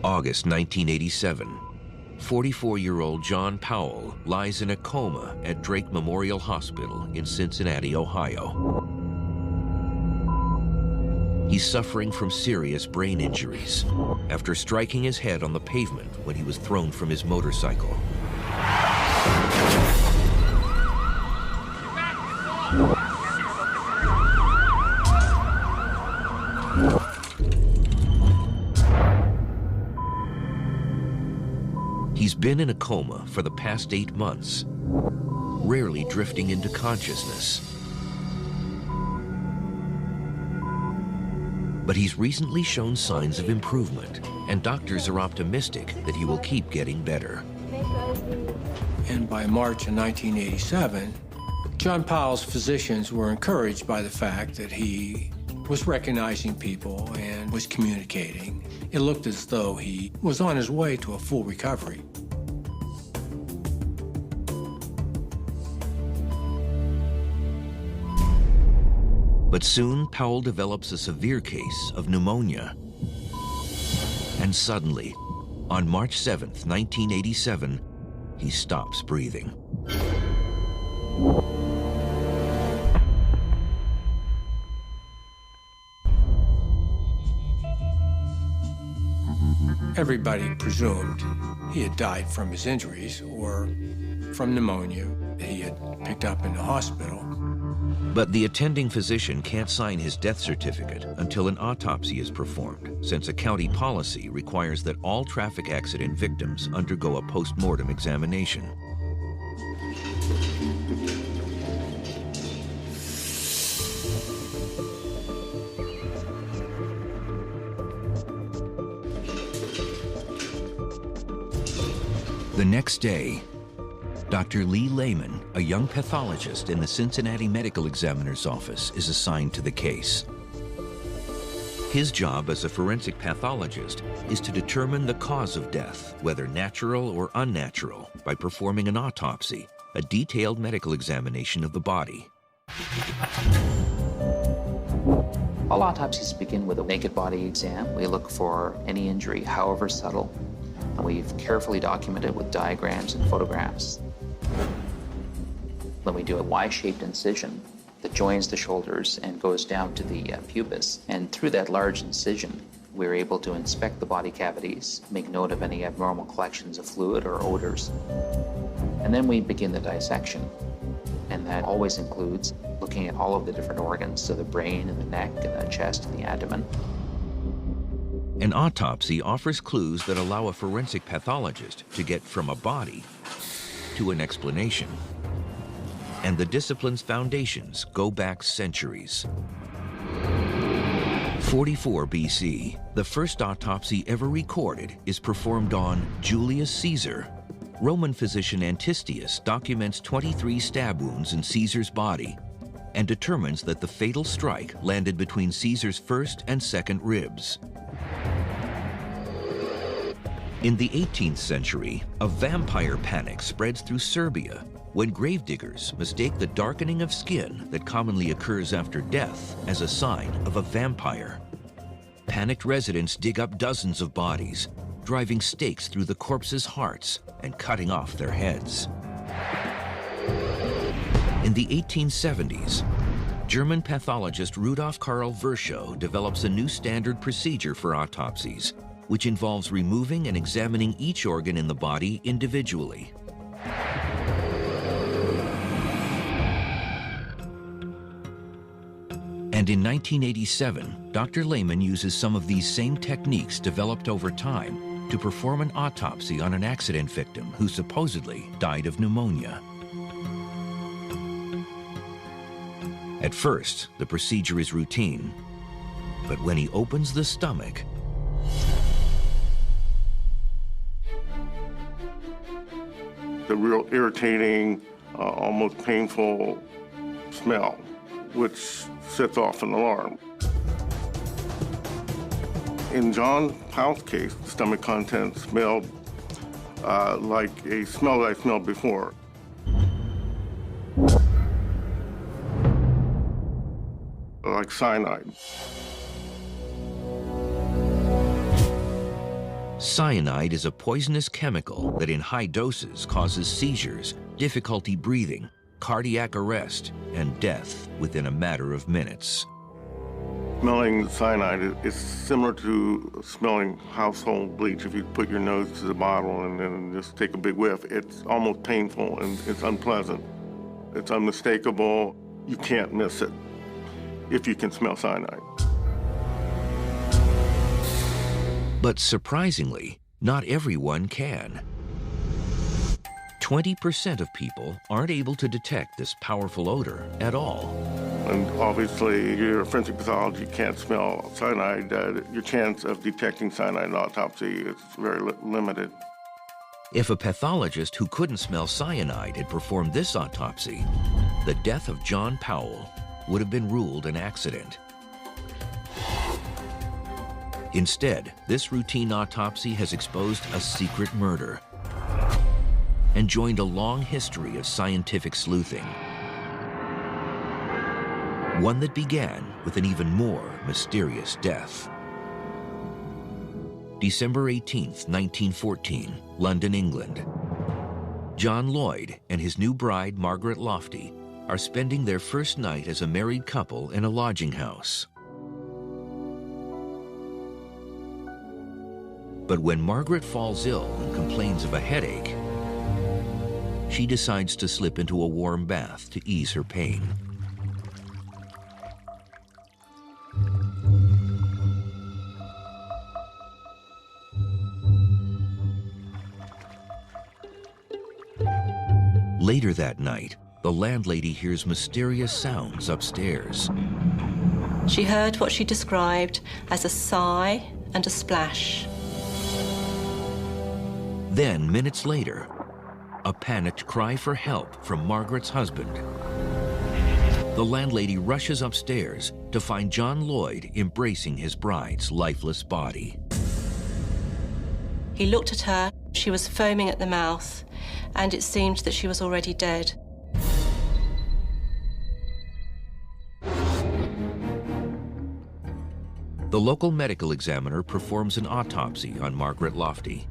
August 1987. 44-year-old John Powell lies in a coma at Drake Memorial Hospital in Cincinnati, Ohio. He's suffering from serious brain injuries after striking his head on the pavement when he was thrown from his motorcycle. He's been in a coma for the past 8 months, rarely drifting into consciousness. But he's recently shown signs of improvement, and doctors are optimistic that he will keep getting better. And by March of 1987, John Powell's physicians were encouraged by the fact that he was recognizing people and was communicating. It looked as though he was on his way to a full recovery. But soon, Powell develops a severe case of pneumonia. And suddenly, on March 7th, 1987, he stops breathing. Everybody presumed he had died from his injuries or from pneumonia he had picked up in the hospital. But the attending physician can't sign his death certificate until an autopsy is performed, since a county policy requires that all traffic accident victims undergo a postmortem examination. The next day, Dr. Lee Lehman, a young pathologist in the Cincinnati Medical Examiner's office, is assigned to the case. His job as a forensic pathologist is to determine the cause of death, whether natural or unnatural, by performing an autopsy, a detailed medical examination of the body. All autopsies begin with a naked body exam. We look for any injury, however subtle, and we've carefully documented with diagrams and photographs. Then we do a Y-shaped incision that joins the shoulders and goes down to the pubis. And through that large incision, we're able to inspect the body cavities, make note of any abnormal collections of fluid or odors. And then we begin the dissection. And that always includes looking at all of the different organs, so the brain and the neck and the chest and the abdomen. An autopsy offers clues that allow a forensic pathologist to get from a body to an explanation. And the discipline's foundations go back centuries. 44 BC, the first autopsy ever recorded is performed on Julius Caesar. Roman physician Antistius documents 23 stab wounds in Caesar's body and determines that the fatal strike landed between Caesar's first and second ribs. In the 18th century, a vampire panic spreads through Serbia when gravediggers mistake the darkening of skin that commonly occurs after death as a sign of a vampire. Panicked residents dig up dozens of bodies, driving stakes through the corpses' hearts and cutting off their heads. In the 1870s, German pathologist Rudolf Karl Virchow develops a new standard procedure for autopsies, which involves removing and examining each organ in the body individually. And in 1987, Dr. Lehman uses some of these same techniques developed over time to perform an autopsy on an accident victim who supposedly died of pneumonia. At first, the procedure is routine, but when he opens the stomach, the real irritating, almost painful smell, which sets off an alarm. In John Powell's case, the stomach contents smelled like a smell that I smelled before. Like cyanide. Cyanide is a poisonous chemical that in high doses causes seizures, difficulty breathing, cardiac arrest, and death within a matter of minutes. Smelling cyanide is similar to smelling household bleach. If you put your nose to the bottle and then just take a big whiff, it's almost painful and it's unpleasant. It's unmistakable. You can't miss it if you can smell cyanide. But surprisingly, not everyone can. 20% of people aren't able to detect this powerful odor at all. And obviously, your forensic pathology can't smell cyanide. Your chance of detecting cyanide in autopsy is very limited. If a pathologist who couldn't smell cyanide had performed this autopsy, the death of John Powell would have been ruled an accident. Instead, this routine autopsy has exposed a secret murder and joined a long history of scientific sleuthing. One that began with an even more mysterious death. December 18th, 1914, London, England. John Lloyd and his new bride, Margaret Lofty, are spending their first night as a married couple in a lodging house. But when Margaret falls ill and complains of a headache, she decides to slip into a warm bath to ease her pain. Later that night, the landlady hears mysterious sounds upstairs. She heard what she described as a sigh and a splash. Then, minutes later, a panicked cry for help from Margaret's husband. The landlady rushes upstairs to find John Lloyd embracing his bride's lifeless body. He looked at her. She was foaming at the mouth, and it seemed that she was already dead. The local medical examiner performs an autopsy on Margaret Lofty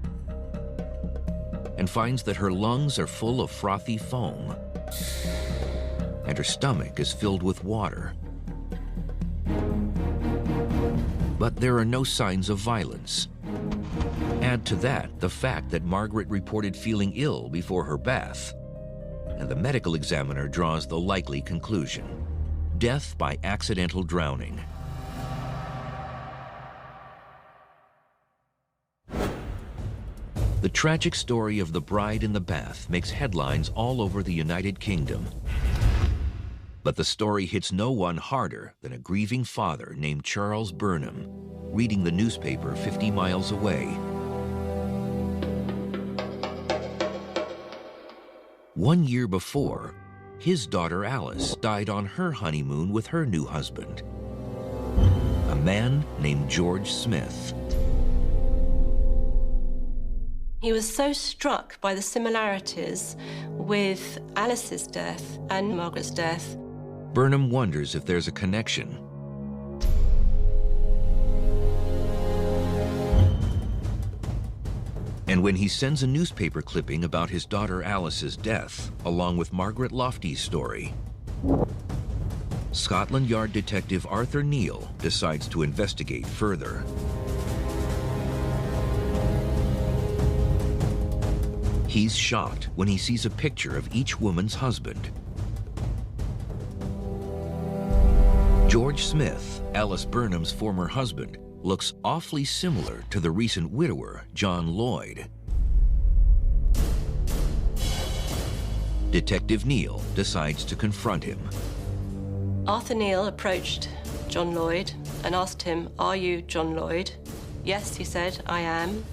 and finds that her lungs are full of frothy foam and her stomach is filled with water. But there are no signs of violence. Add to that the fact that Margaret reported feeling ill before her bath, and the medical examiner draws the likely conclusion: death by accidental drowning. The tragic story of the bride in the bath makes headlines all over the United Kingdom. But the story hits no one harder than a grieving father named Charles Burnham, reading the newspaper 50 miles away. One year before, his daughter Alice died on her honeymoon with her new husband, a man named George Smith. He was so struck by the similarities with Alice's death and Margaret's death. Burnham wonders if there's a connection. And when he sends a newspaper clipping about his daughter Alice's death, along with Margaret Lofty's story, Scotland Yard detective Arthur Neal decides to investigate further. He's shocked when he sees a picture of each woman's husband. George Smith, Alice Burnham's former husband, looks awfully similar to the recent widower, John Lloyd. Detective Neal decides to confront him. Arthur Neal approached John Lloyd and asked him, "Are you John Lloyd?" "Yes," he said, "I am."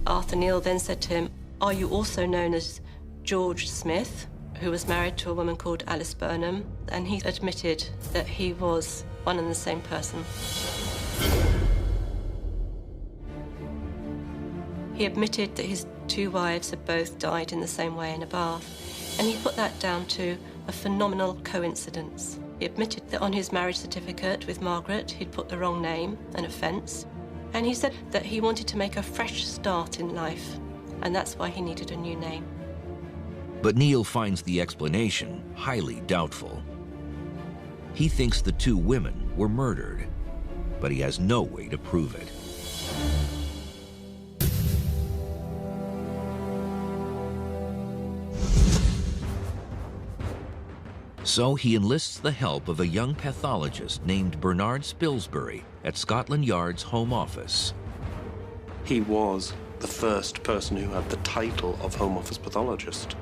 Arthur Neal then said to him, "Are you also known as George Smith, who was married to a woman called Alice Burnham?" And he admitted that he was one and the same person. He admitted that his two wives had both died in the same way in a bath, and he put that down to a phenomenal coincidence. He admitted that on his marriage certificate with Margaret, he'd put the wrong name, an offence, And he said that he wanted to make a fresh start in life, and that's why he needed a new name. But Neil finds the explanation highly doubtful. He thinks the two women were murdered, but he has no way to prove it. So he enlists the help of a young pathologist named Bernard Spilsbury at Scotland Yard's Home Office. He was the first person who had the title of Home Office pathologist.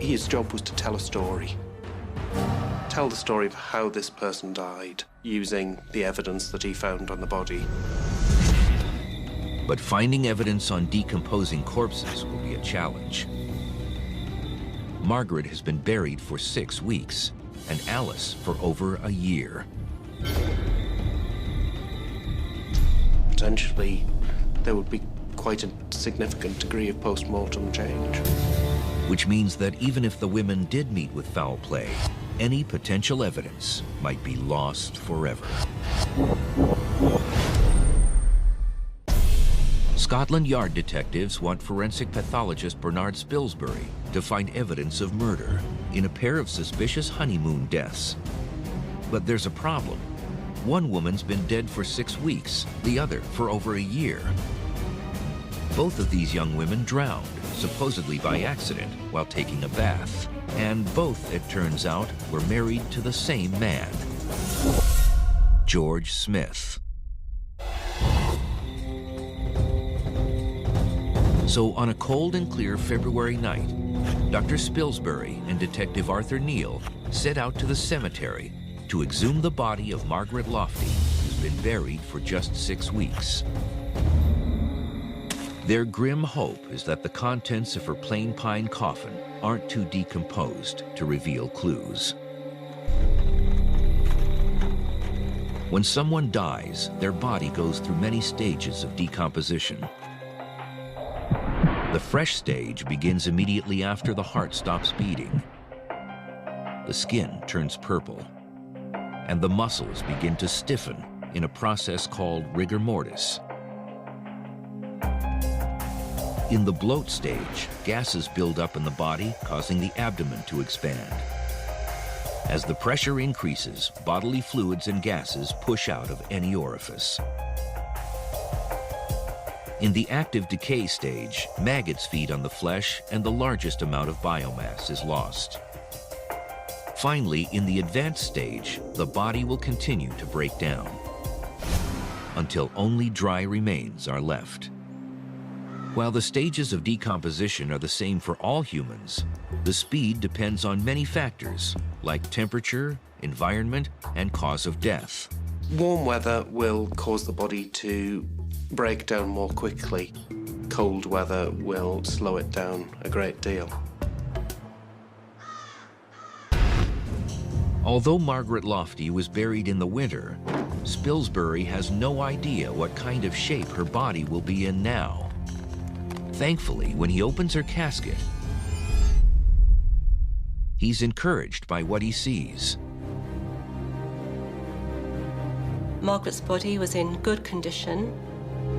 His job was to tell a story. Tell the story of how this person died, using the evidence that he found on the body. But finding evidence on decomposing corpses will be a challenge. Margaret has been buried for 6 weeks, and Alice for over a year. Potentially, there would be quite a significant degree of postmortem change. Which means that even if the women did meet with foul play, any potential evidence might be lost forever. Scotland Yard detectives want forensic pathologist Bernard Spilsbury to find evidence of murder in a pair of suspicious honeymoon deaths. But there's a problem. One woman's been dead for 6 weeks, the other for over a year. Both of these young women drowned, supposedly by accident, while taking a bath. And both, it turns out, were married to the same man, George Smith. So on a cold and clear February night, Dr. Spilsbury and Detective Arthur Neal set out to the cemetery to exhume the body of Margaret Lofty, who's been buried for just 6 weeks. Their grim hope is that the contents of her plain pine coffin aren't too decomposed to reveal clues. When someone dies, their body goes through many stages of decomposition. The fresh stage begins immediately after the heart stops beating. The skin turns purple, and the muscles begin to stiffen in a process called rigor mortis. In the bloat stage, gases build up in the body, causing the abdomen to expand. As the pressure increases, bodily fluids and gases push out of any orifice. In the active decay stage, maggots feed on the flesh and the largest amount of biomass is lost. Finally, in the advanced stage, the body will continue to break down until only dry remains are left. While the stages of decomposition are the same for all humans, the speed depends on many factors like temperature, environment, and cause of death. Warm weather will cause the body to break down more quickly. Cold weather will slow it down a great deal. Although Margaret Lofty was buried in the winter, Spilsbury has no idea what kind of shape her body will be in now. Thankfully, when he opens her casket, he's encouraged by what he sees. Margaret's body was in good condition.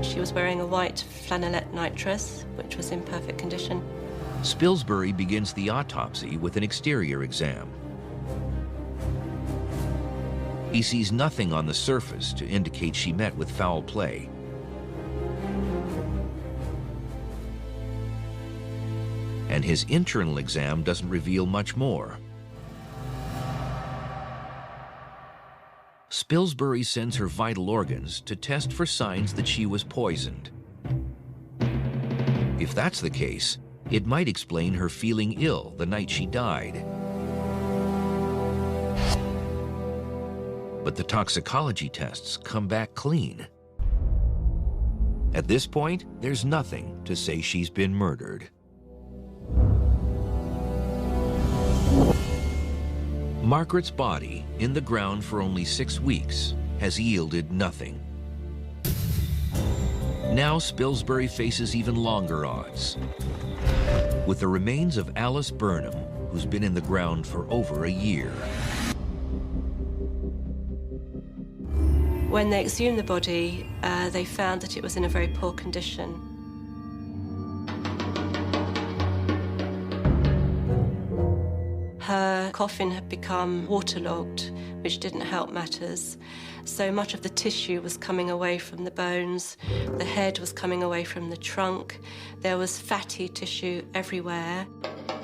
She was wearing a white flannelette nightdress, which was in perfect condition. Spilsbury begins the autopsy with an exterior exam. He sees nothing on the surface to indicate she met with foul play. And his internal exam doesn't reveal much more. Spilsbury sends her vital organs to test for signs that she was poisoned. If that's the case, it might explain her feeling ill the night she died. But the toxicology tests come back clean. At this point, there's nothing to say she's been murdered. Margaret's body, in the ground for only 6 weeks, has yielded nothing. Now Spilsbury faces even longer odds. With the remains of Alice Burnham, who's been in the ground for over a year. When they exhumed the body, they found that it was in a very poor condition. Her coffin had become waterlogged, which didn't help matters. So much of the tissue was coming away from the bones, the head was coming away from the trunk, there was fatty tissue everywhere.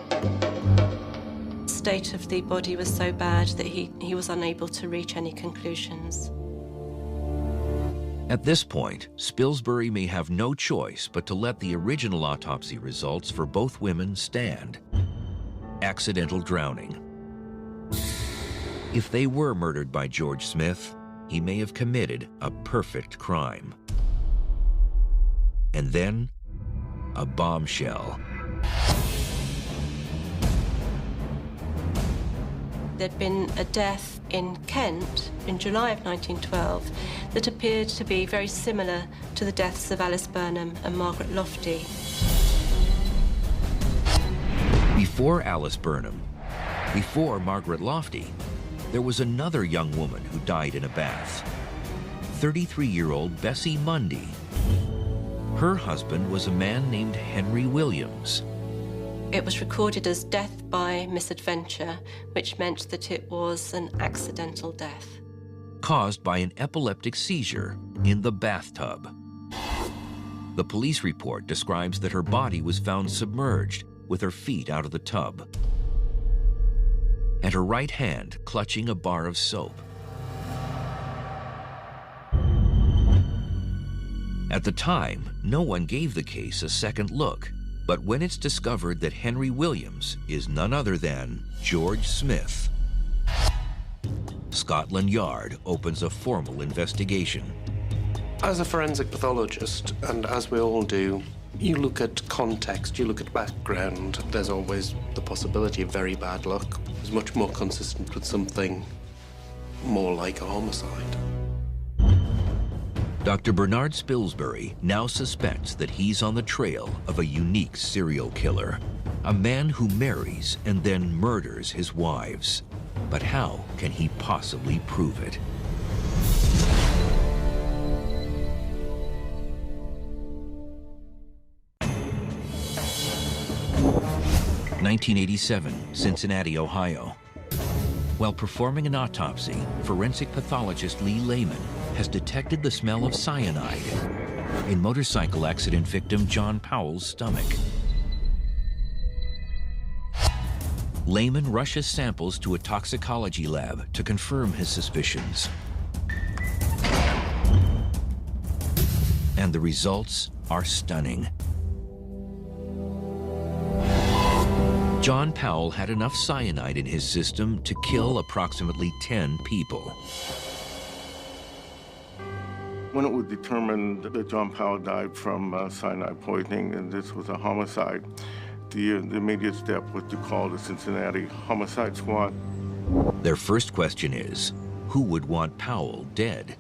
The state of the body was so bad that he was unable to reach any conclusions. At this point, Spilsbury may have no choice but to let the original autopsy results for both women stand. Accidental drowning. If they were murdered by George Smith, he may have committed a perfect crime. And then, a bombshell. There'd been a death in Kent in July of 1912 that appeared to be very similar to the deaths of Alice Burnham and Margaret Lofty. Before Alice Burnham, before Margaret Lofty, there was another young woman who died in a bath. 33-year-old Bessie Mundy. Her husband was a man named Henry Williams. It was recorded as death by misadventure, which meant that it was an accidental death. Caused by an epileptic seizure in the bathtub. The police report describes that her body was found submerged with her feet out of the tub and her right hand clutching a bar of soap. At the time, no one gave the case a second look, but when it's discovered that Henry Williams is none other than George Smith, Scotland Yard opens a formal investigation. As a forensic pathologist, and as we all do, you look at context, you look at background. There's always the possibility of very bad luck. It's much more consistent with something more like a homicide. Dr. Bernard Spilsbury now suspects that he's on the trail of a unique serial killer, a man who marries and then murders his wives. But how can he possibly prove it? (1987), Cincinnati, Ohio. While performing an autopsy, forensic pathologist Lee Lehman has detected the smell of cyanide in motorcycle accident victim John Powell's stomach. Lehman rushes samples to a toxicology lab to confirm his suspicions. And the results are stunning. John Powell had enough cyanide in his system to kill approximately 10 people. When it was determined that John Powell died from cyanide poisoning and this was a homicide, the immediate step was to call the Cincinnati Homicide Squad. Their first question is, who would want Powell dead?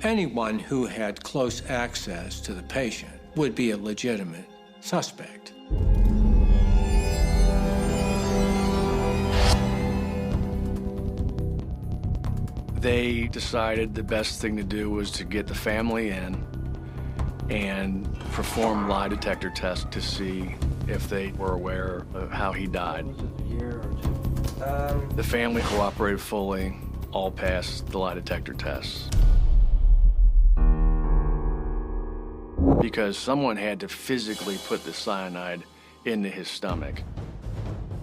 Anyone who had close access to the patient would be a legitimate suspect. They decided the best thing to do was to get the family in and perform lie detector tests to see if they were aware of how he died. The family cooperated fully, all passed the lie detector tests. Because someone had to physically put the cyanide into his stomach.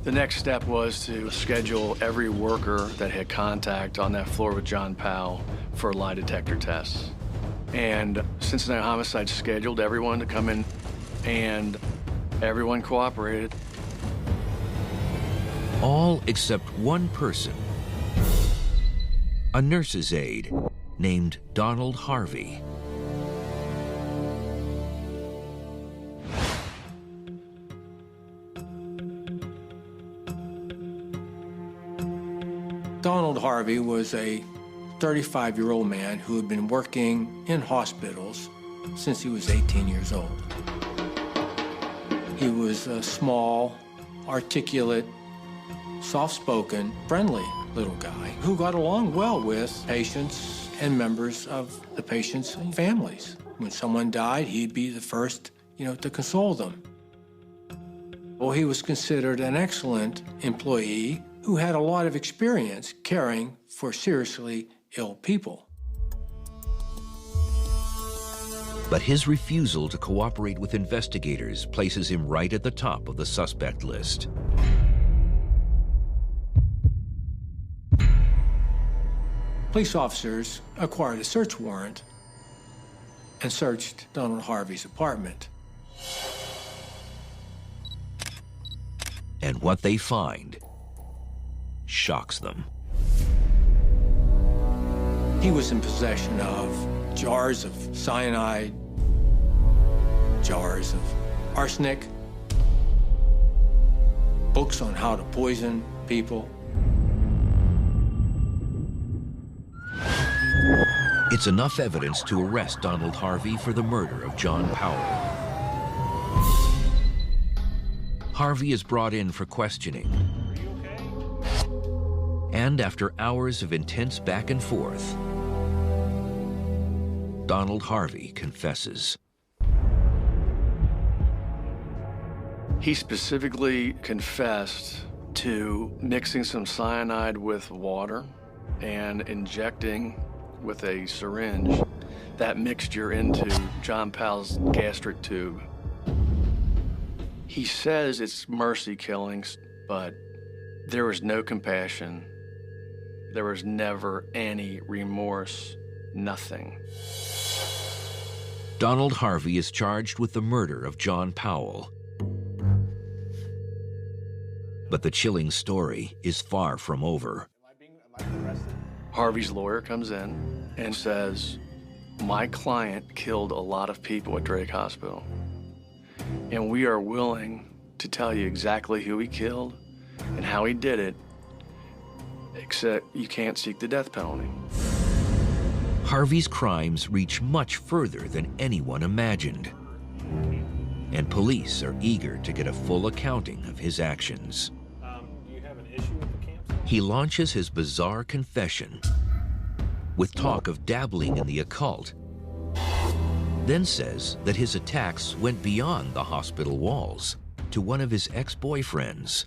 The next step was to schedule every worker that had contact on that floor with John Powell for lie detector tests. And Cincinnati Homicide scheduled everyone to come in, and everyone cooperated. All except one person, a nurse's aide named Donald Harvey. Donald Harvey was a 35-year-old man who had been working in hospitals since he was 18 years old. He was a small, articulate, soft-spoken, friendly little guy who got along well with patients and members of the patients' families. When someone died, he'd be the first, to console them. Well, he was considered an excellent employee who had a lot of experience caring for seriously ill people. But his refusal to cooperate with investigators places him right at the top of the suspect list. Police officers acquired a search warrant and searched Donald Harvey's apartment. And what they find shocks them. He was in possession of jars of cyanide, jars of arsenic, books on how to poison people. It's enough evidence to arrest Donald Harvey for the murder of John Powell. Harvey is brought in for questioning. And after hours of intense back and forth, Donald Harvey confesses. He specifically confessed to mixing some cyanide with water and injecting with a syringe that mixture into John Powell's gastric tube. He says it's mercy killings, but there was no compassion. There was never any remorse, nothing. Donald Harvey is charged with the murder of John Powell. But the chilling story is far from over. Harvey's lawyer comes in and says, my client killed a lot of people at Drake Hospital, and we are willing to tell you exactly who he killed and how he did it, except you can't seek the death penalty. Harvey's crimes reach much further than anyone imagined, and police are eager to get a full accounting of his actions. Do you have an issue with the camp? He launches his bizarre confession with talk of dabbling in the occult, then says that his attacks went beyond the hospital walls to one of his ex-boyfriends.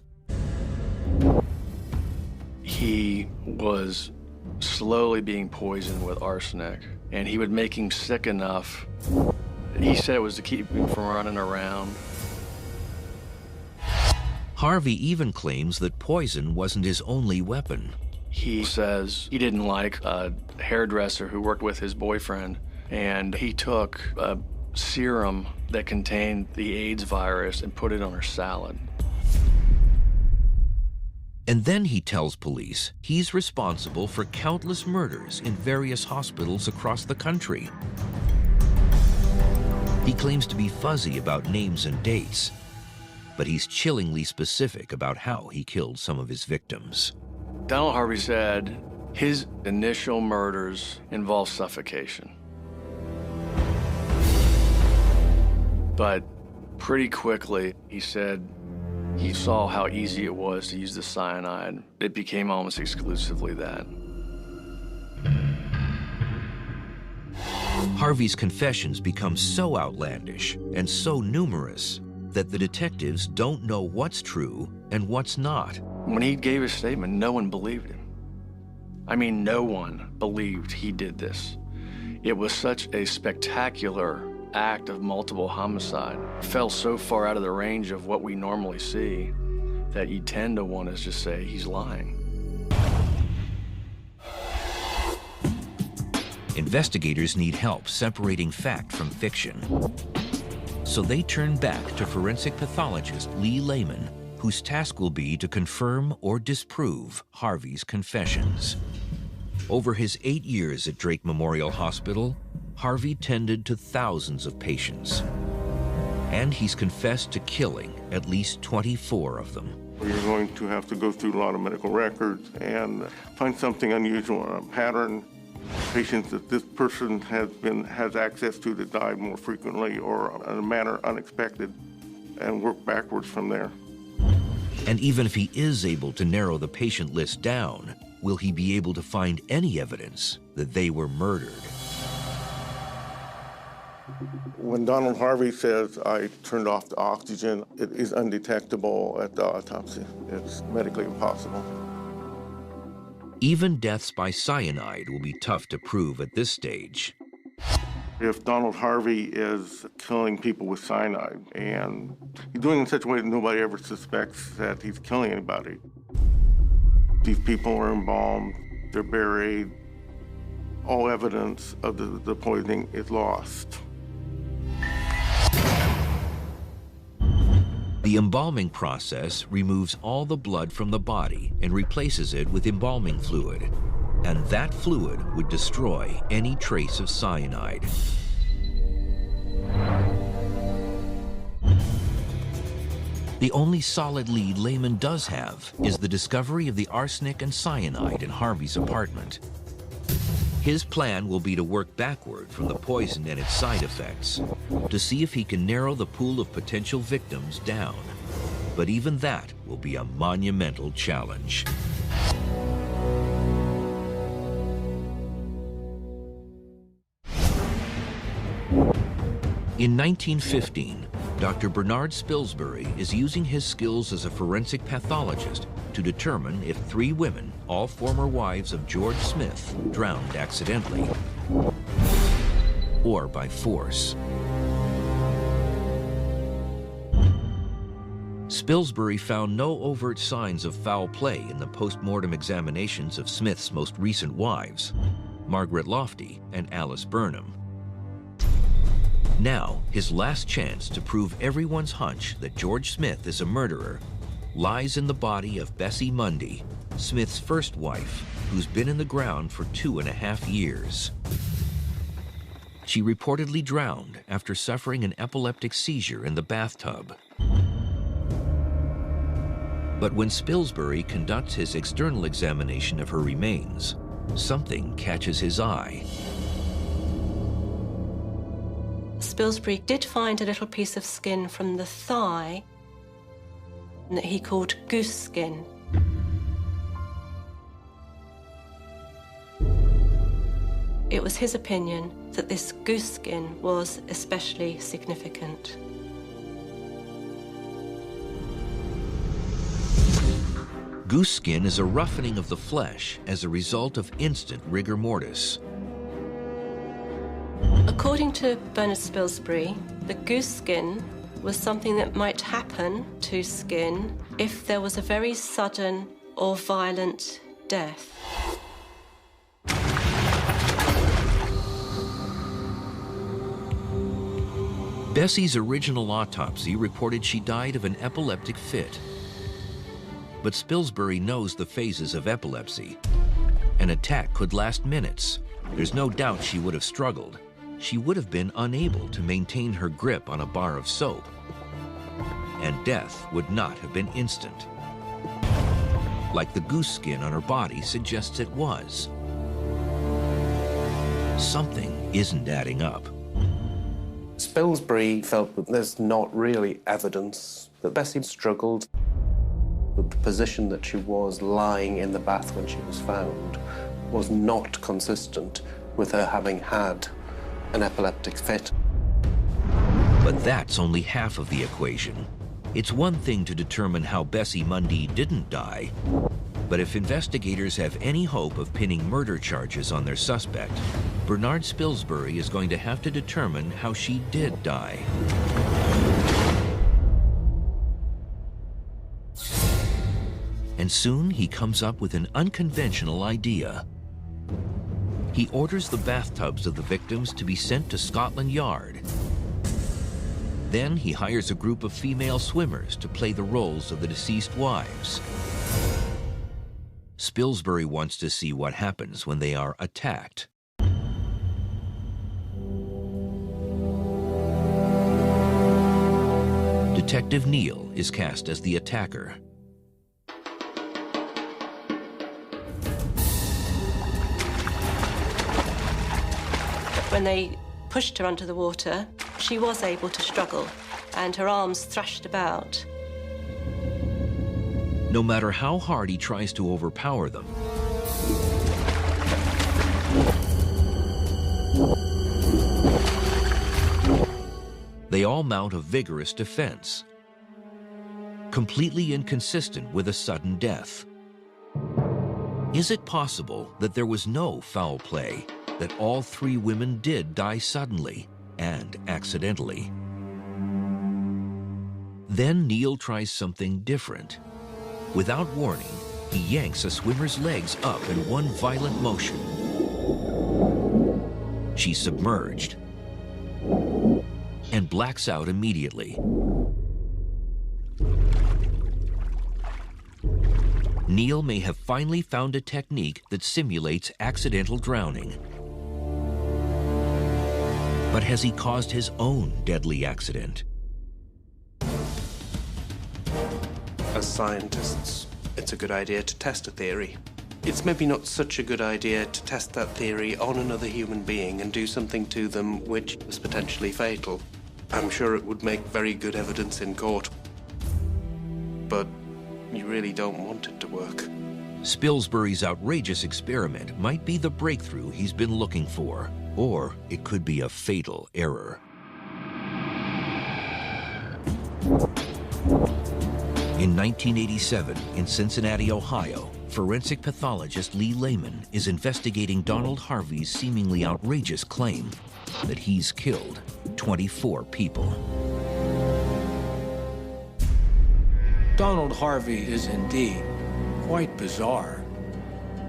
He was slowly being poisoned with arsenic, and he would make him sick enough. He said it was to keep him from running around. Harvey even claims that poison wasn't his only weapon. He says he didn't like a hairdresser who worked with his boyfriend, and he took a serum that contained the AIDS virus and put it on her salad. And then he tells police he's responsible for countless murders in various hospitals across the country. He claims to be fuzzy about names and dates, but he's chillingly specific about how he killed some of his victims. Donald Harvey said his initial murders involved suffocation. But pretty quickly, he said he saw how easy it was to use the cyanide. It became almost exclusively that. Harvey's confessions become so outlandish and so numerous that the detectives don't know what's true and what's not. When he gave his statement, no one believed him. I mean, no one believed he did this. It was such a spectacular act of multiple homicide. It fell so far out of the range of what we normally see that you tend to want to just say he's lying. Investigators need help separating fact from fiction. So they turn back to forensic pathologist Lee Lehman, whose task will be to confirm or disprove Harvey's confessions. Over his 8 years at Drake Memorial Hospital, Harvey tended to thousands of patients. And he's confessed to killing at least 24 of them. You're going to have to go through a lot of medical records and find something unusual, a pattern, patients that this person has access to that died more frequently or in a manner unexpected, and work backwards from there. And even if he is able to narrow the patient list down, will he be able to find any evidence that they were murdered? When Donald Harvey says, "I turned off the oxygen," it is undetectable at the autopsy. It's medically impossible. Even deaths by cyanide will be tough to prove at this stage. If Donald Harvey is killing people with cyanide, and he's doing it in such a way that nobody ever suspects that he's killing anybody. These people are embalmed, they're buried, all evidence of the poisoning is lost. The embalming process removes all the blood from the body and replaces it with embalming fluid. And that fluid would destroy any trace of cyanide. The only solid lead Lehman does have is the discovery of the arsenic and cyanide in Harvey's apartment. His plan will be to work backward from the poison and its side effects to see if he can narrow the pool of potential victims down. But even that will be a monumental challenge. In 1915, Dr. Bernard Spilsbury is using his skills as a forensic pathologist to determine if 3 women, all former wives of George Smith, drowned accidentally or by force. Spilsbury found no overt signs of foul play in the post-mortem examinations of Smith's most recent wives, Margaret Lofty and Alice Burnham. Now, his last chance to prove everyone's hunch that George Smith is a murderer lies in the body of Bessie Mundy, Smith's first wife, who's been in the ground for 2.5 years. She reportedly drowned after suffering an epileptic seizure in the bathtub. But when Spilsbury conducts his external examination of her remains, something catches his eye. Spilsbury did find a little piece of skin from the thigh that he called goose skin. It was his opinion that this goose skin was especially significant. Goose skin is a roughening of the flesh as a result of instant rigor mortis. According to Bernard Spilsbury, the goose skin was something that might happen to skin if there was a very sudden or violent death. Bessie's original autopsy reported she died of an epileptic fit. But Spilsbury knows the phases of epilepsy. An attack could last minutes. There's no doubt she would have struggled. She would have been unable to maintain her grip on a bar of soap. And death would not have been instant, like the goose skin on her body suggests it was. Something isn't adding up. Spilsbury felt that there's not really evidence that Bessie struggled. But the position that she was lying in the bath when she was found was not consistent with her having had an epileptic fit. But that's only half of the equation. It's one thing to determine how Bessie Mundy didn't die, but if investigators have any hope of pinning murder charges on their suspect, Bernard Spilsbury is going to have to determine how she did die. And soon he comes up with an unconventional idea. He orders the bathtubs of the victims to be sent to Scotland Yard. Then he hires a group of female swimmers to play the roles of the deceased wives. Spilsbury wants to see what happens when they are attacked. Detective Neal is cast as the attacker. When they pushed her under the water, she was able to struggle, and her arms thrashed about. No matter how hard he tries to overpower them, They all mount a vigorous defense, completely inconsistent with a sudden death. Is it possible that there was no foul play, that all three women did die suddenly and accidentally? Then Neil tries something different. Without warning, he yanks a swimmer's legs up in one violent motion. She's submerged and blacks out immediately. Neil may have finally found a technique that simulates accidental drowning. But has he caused his own deadly accident? As scientists, it's a good idea to test a theory. It's maybe not such a good idea to test that theory on another human being and do something to them which was potentially fatal. I'm sure it would make very good evidence in court, but you really don't want it to work. Spilsbury's outrageous experiment might be the breakthrough he's been looking for, or it could be a fatal error. In 1987, in Cincinnati, Ohio, forensic pathologist Lee Lehman is investigating Donald Harvey's seemingly outrageous claim that he's killed 24 people. Donald Harvey is indeed quite bizarre,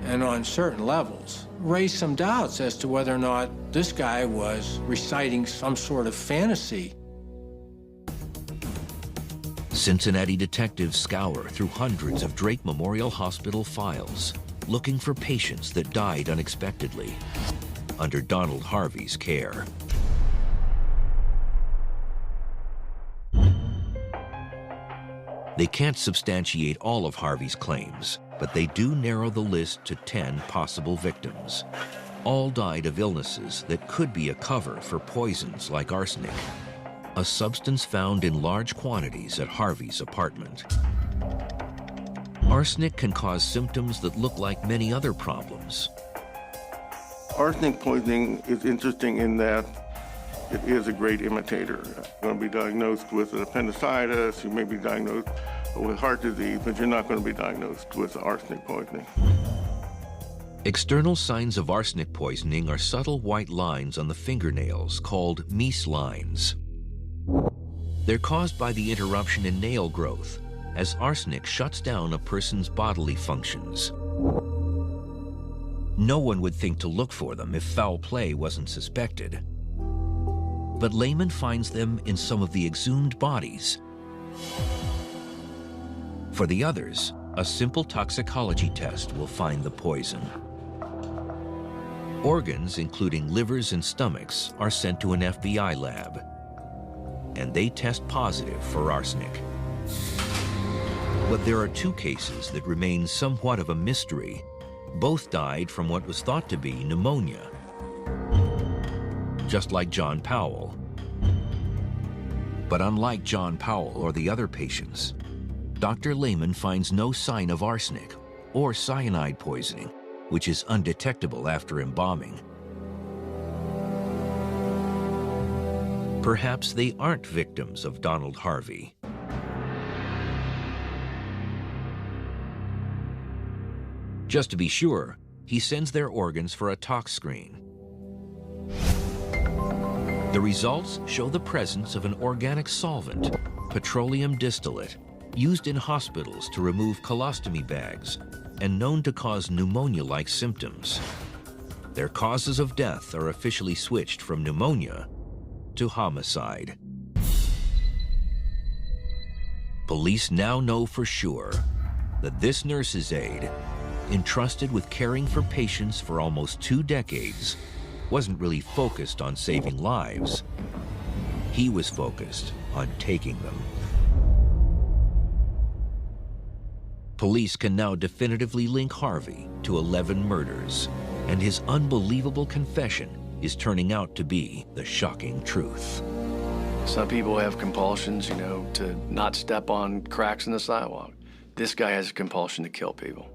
and on certain levels raised some doubts as to whether or not this guy was reciting some sort of fantasy. Cincinnati detectives scour through hundreds of Drake Memorial Hospital files, looking for patients that died unexpectedly under Donald Harvey's care. They can't substantiate all of Harvey's claims, but they do narrow the list to 10 possible victims. All died of illnesses that could be a cover for poisons like arsenic, a substance found in large quantities at Harvey's apartment. Arsenic can cause symptoms that look like many other problems. Arsenic poisoning is interesting in that it is a great imitator. You're going to be diagnosed with an appendicitis, you may be diagnosed with heart disease, but you're not going to be diagnosed with arsenic poisoning. External signs of arsenic poisoning are subtle white lines on the fingernails called Meese lines. They're caused by the interruption in nail growth, as arsenic shuts down a person's bodily functions. No one would think to look for them if foul play wasn't suspected. But Lehman finds them in some of the exhumed bodies. For the others, a simple toxicology test will find the poison. Organs, including livers and stomachs, are sent to an FBI lab, and they test positive for arsenic. But there are two cases that remain somewhat of a mystery. Both died from what was thought to be pneumonia, just like John Powell. But unlike John Powell or the other patients, Dr. Lehman finds no sign of arsenic or cyanide poisoning, which is undetectable after embalming. Perhaps they aren't victims of Donald Harvey. Just to be sure, he sends their organs for a tox screen. The results show the presence of an organic solvent, petroleum distillate, used in hospitals to remove colostomy bags and known to cause pneumonia-like symptoms. Their causes of death are officially switched from pneumonia to homicide. Police now know for sure that this nurse's aide, entrusted with caring for patients for almost 2 decades, wasn't really focused on saving lives. He was focused on taking them. Police can now definitively link Harvey to 11 murders, and his unbelievable confession is turning out to be the shocking truth. Some people have compulsions, you know, to not step on cracks in the sidewalk. This guy has a compulsion to kill people.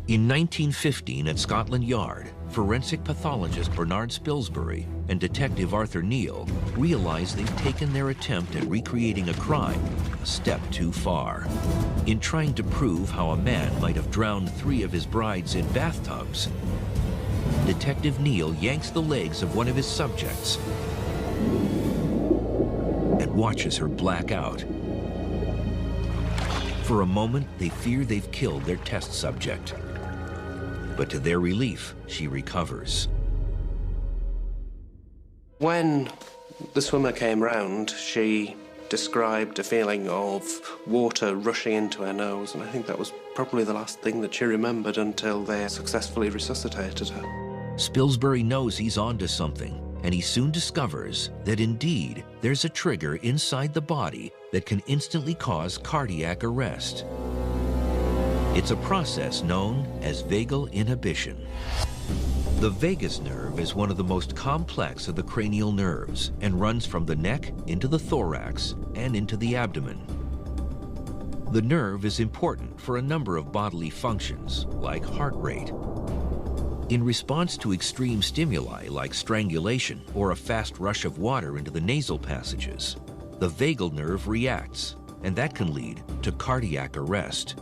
In 1915 at Scotland Yard, forensic pathologist Bernard Spilsbury and detective Arthur Neal realize they've taken their attempt at recreating a crime a step too far. In trying to prove how a man might have drowned 3 of his brides in bathtubs, Detective Neal yanks the legs of one of his subjects and watches her black out. For a moment, they fear they've killed their test subject. But to their relief, she recovers. When the swimmer came round, she described a feeling of water rushing into her nose, and I think that was probably the last thing that she remembered until they successfully resuscitated her. Spilsbury knows he's onto something, and he soon discovers that indeed there's a trigger inside the body that can instantly cause cardiac arrest. It's a process known as vagal inhibition. The vagus nerve is one of the most complex of the cranial nerves and runs from the neck into the thorax and into the abdomen. The nerve is important for a number of bodily functions, like heart rate. In response to extreme stimuli like strangulation or a fast rush of water into the nasal passages, the vagal nerve reacts, and that can lead to cardiac arrest.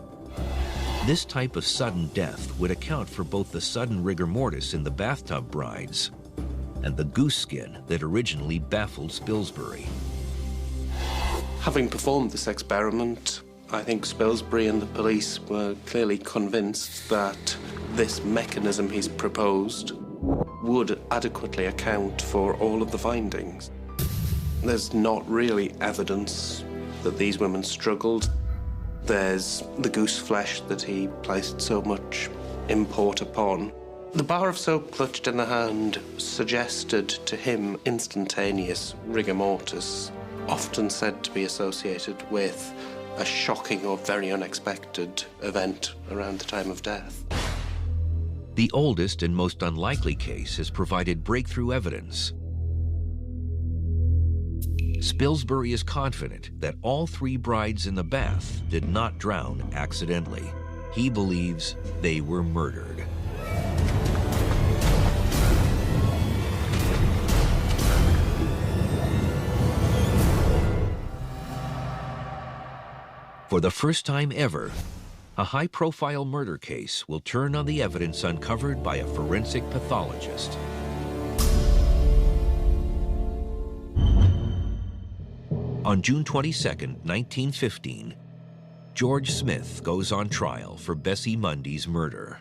This type of sudden death would account for both the sudden rigor mortis in the bathtub brides and the goose skin that originally baffled Spilsbury. Having performed this experiment, I think Spilsbury and the police were clearly convinced that this mechanism he's proposed would adequately account for all of the findings. There's not really evidence that these women struggled. There's the goose flesh that he placed so much import upon. The bar of soap clutched in the hand suggested to him instantaneous rigor mortis, often said to be associated with a shocking or very unexpected event around the time of death. The oldest and most unlikely case has provided breakthrough evidence. Spilsbury is confident that all 3 brides in the bath did not drown accidentally. He believes they were murdered. For the first time ever, a high-profile murder case will turn on the evidence uncovered by a forensic pathologist. On June 22, 1915, George Smith goes on trial for Bessie Mundy's murder.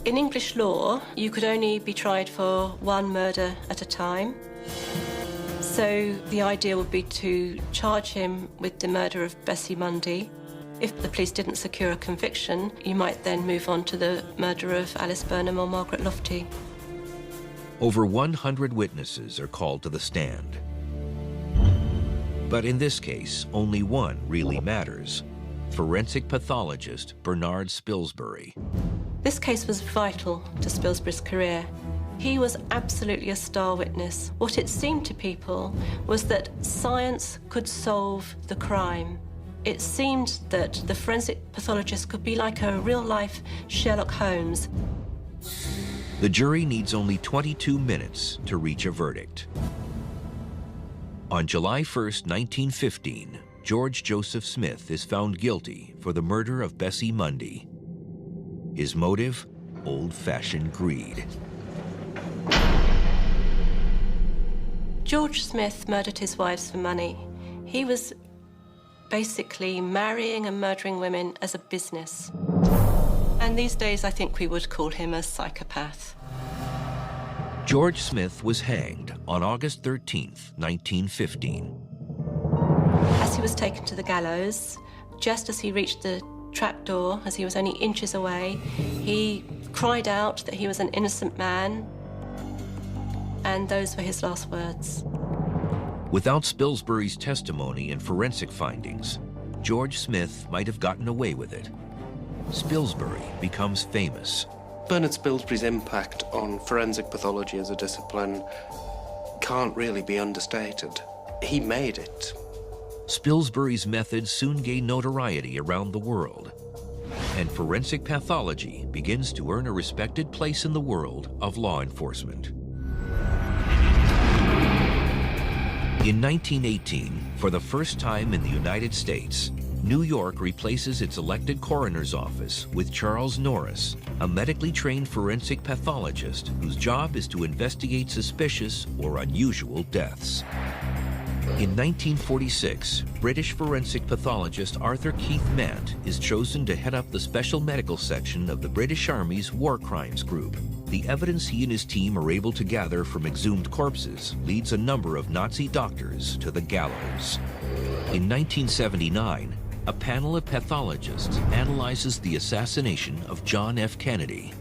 In English law, you could only be tried for 1 murder at a time. So the idea would be to charge him with the murder of Bessie Mundy. If the police didn't secure a conviction, you might then move on to the murder of Alice Burnham or Margaret Lofty. Over 100 witnesses are called to the stand. But in this case, only one really matters: forensic pathologist Bernard Spilsbury. This case was vital to Spilsbury's career. He was absolutely a star witness. What it seemed to people was that science could solve the crime. It seemed that the forensic pathologist could be like a real-life Sherlock Holmes. The jury needs only 22 minutes to reach a verdict. On July 1st, 1915, George Joseph Smith is found guilty for the murder of Bessie Mundy. His motive? Old-fashioned greed. George Smith murdered his wives for money. He was basically marrying and murdering women as a business. And these days, I think we would call him a psychopath. George Smith was hanged on August 13th, 1915. As he was taken to the gallows, just as he reached the trapdoor, as he was only inches away, he cried out that he was an innocent man, and those were his last words. Without Spilsbury's testimony and forensic findings, George Smith might have gotten away with it. Spilsbury becomes famous. Bernard Spilsbury's impact on forensic pathology as a discipline can't really be understated. He made it. Spilsbury's methods soon gain notoriety around the world, and forensic pathology begins to earn a respected place in the world of law enforcement. In 1918, for the first time in the United States, New York replaces its elected coroner's office with Charles Norris, a medically trained forensic pathologist whose job is to investigate suspicious or unusual deaths. In 1946, British forensic pathologist Arthur Keith Mant is chosen to head up the Special Medical Section of the British Army's War Crimes Group. The evidence he and his team are able to gather from exhumed corpses leads a number of Nazi doctors to the gallows. In 1979, a panel of pathologists analyzes the assassination of John F. Kennedy.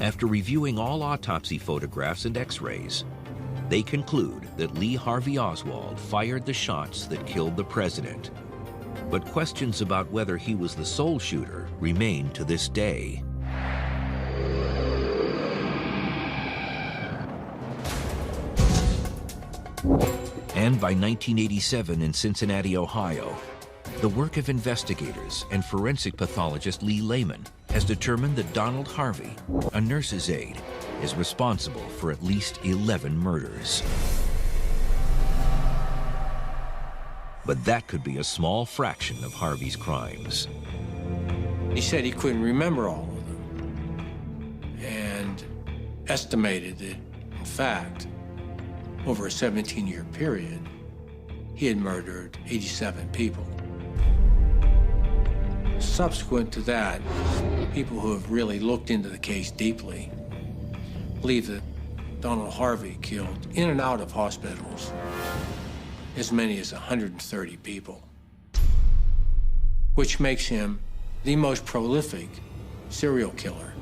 After reviewing all autopsy photographs and x-rays, they conclude that Lee Harvey Oswald fired the shots that killed the president. But questions about whether he was the sole shooter remain to this day. And by 1987 in Cincinnati, Ohio, the work of investigators and forensic pathologist Lee Lehman has determined that Donald Harvey, a nurse's aide, is responsible for at least 11 murders. But that could be a small fraction of Harvey's crimes. He said he couldn't remember all of them and estimated that, in fact, over a 17-year period, he had murdered 87 people. Subsequent to that, people who have really looked into the case deeply believe that Donald Harvey killed, in and out of hospitals, as many as 130 people, which makes him the most prolific serial killer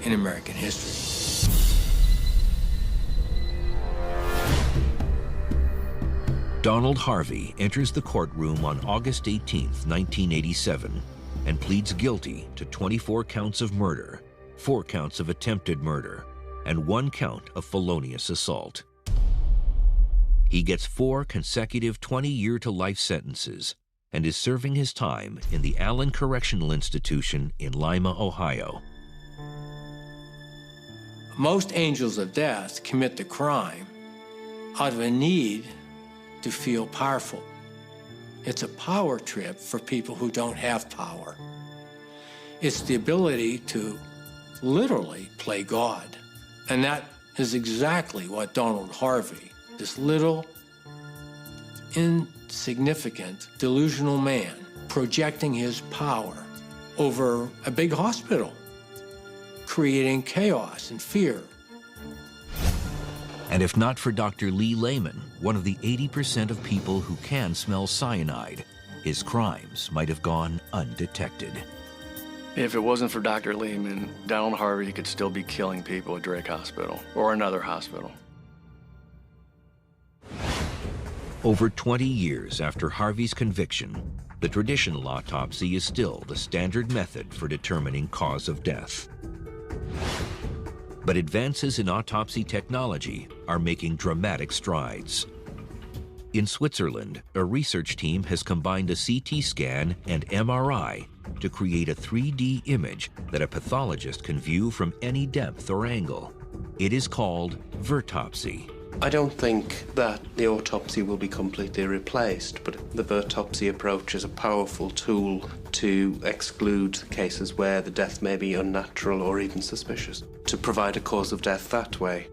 in American history. Donald Harvey enters the courtroom on August 18, 1987, and pleads guilty to 24 counts of murder, 4 counts of attempted murder, and 1 count of felonious assault. He gets 4 consecutive 20-year-to-life sentences and is serving his time in the Allen Correctional Institution in Lima, Ohio. Most angels of death commit the crime out of a need to feel powerful. It's a power trip for people who don't have power. It's the ability to literally play God. And that is exactly what Donald Harvey, this little, insignificant, delusional man, projecting his power over a big hospital, creating chaos and fear. And if not for Dr. Lee Lehman, one of the 80% of people who can smell cyanide, his crimes might have gone undetected. If it wasn't for Dr. Lehman, Donald Harvey could still be killing people at Drake Hospital or another hospital. Over 20 years after Harvey's conviction, the traditional autopsy is still the standard method for determining cause of death. But advances in autopsy technology are making dramatic strides. In Switzerland, a research team has combined a CT scan and MRI to create a 3D image that a pathologist can view from any depth or angle. It is called vertopsy. I don't think that the autopsy will be completely replaced, but the vertopsy approach is a powerful tool to exclude cases where the death may be unnatural or even suspicious, to provide a cause of death that way.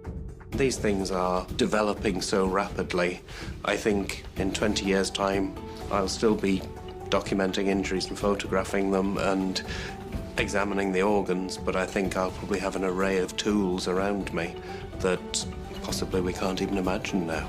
These things are developing so rapidly. I think in 20 years' time, I'll still be documenting injuries and photographing them and examining the organs, but I think I'll probably have an array of tools around me that possibly we can't even imagine now.